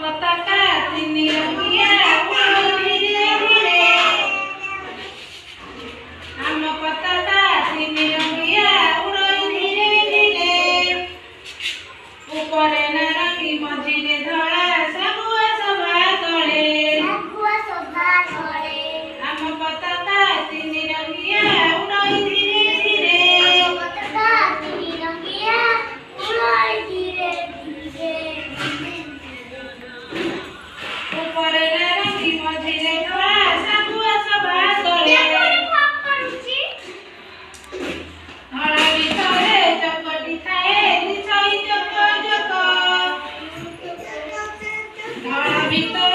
पताका तीन रंगिया उड़ो धीरे धीरे आम पताका तीन रंगिया उड़ो धीरे धीरे ऊपरे नारंगी मझिरे धड़ा सबुआ सभा तले आम पताका तीन रंगिया उड़ो धीरे धीरे ऊपरे नारंगी मझिरे धड़ा सबुआ सभा तले धड़ा भितरे चकटी थाए निछई चक चक धड़ा भितरे